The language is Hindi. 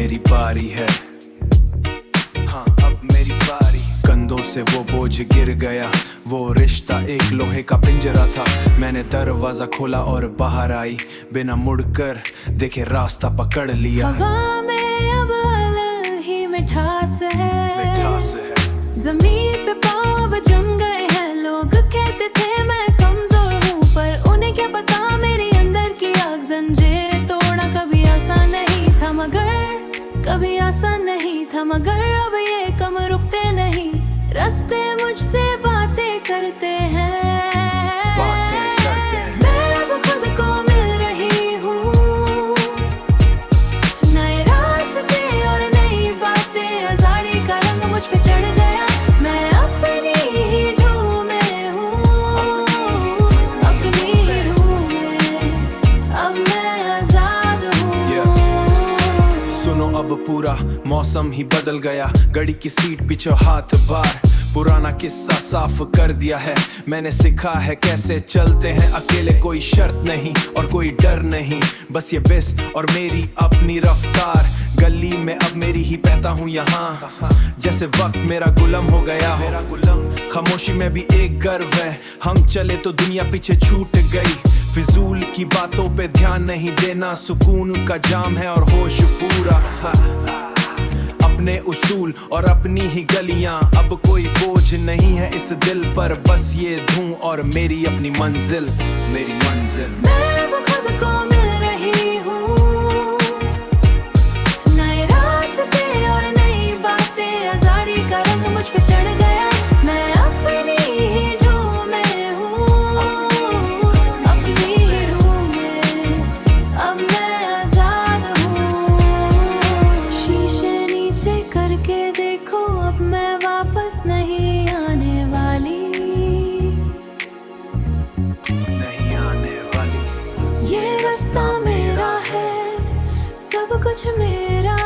मेरी बारी है, हाँ अब मेरी बारी। कंधों से वो बोझ गिर गया, वो रिश्ता एक लोहे का पिंजरा था। मैंने दरवाजा खोला और बाहर आई, बिना मुड़कर देखे रास्ता पकड़ लिया। हवा में अब अलग ही मिठास है, मिठास है। जमीन पे पाँव अब जम गए हैं। लोग कहते थे मैं कमजोर हूँ, पर उन्हें क्या पता मेरे अंदर की आग। जंजीरें तोड़ना कभी आसान नहीं था, कभी आसान नहीं था, मगर अब ये कम रुकते नहीं। रास्ते मुझसे बातें करते हैं, मैं अब खुद को मिल रही हूँ। नए रास्ते और नई बातें, आज़ादी का रंग मुझ पे चढ़ गया। मैं अपनी ही धूम में हूँ, अपनी ही धूम में, अब मैं आजाद हूँ। सुनो अब पूरा मौसम ही बदल गया, गाड़ी की सीट पीछे हाथ बार। पुराना किस्सा साफ कर दिया है, मैंने सीखा है कैसे चलते हैं अकेले। कोई शर्त नहीं और कोई डर नहीं, बस ये बिस और मेरी अपनी रफ्तार। गली में अब मेरी ही बहता हूँ यहाँ, जैसे वक्त मेरा गुलाम हो गया हो। खामोशी में भी एक गर्व है, हम चले तो दुनिया पीछे छूट गई। फिजूल की बातों पे ध्यान नहीं देना, सुकून का जाम है और होश पूरा। अपने उसूल और अपनी ही गलियां, अब कोई बोझ नहीं है इस दिल पर। बस ये धूं और मेरी अपनी मंजिल, मेरी मंजिल। मैं अब खुद को मिल रही हूँ, नए रास्ते और नई बातें, आज़ादी का रंग मुझ पे चढ़ गया। मैं अपनी ही धूम में हूँ, अपनी ही धूम में, अब मैं आजाद हूँ। शीशे नीचे करके देखो, अब मैं वापस नहीं आने वाली, नहीं आने वाली। ये रास्ता मेरा है, सब कुछ मेरा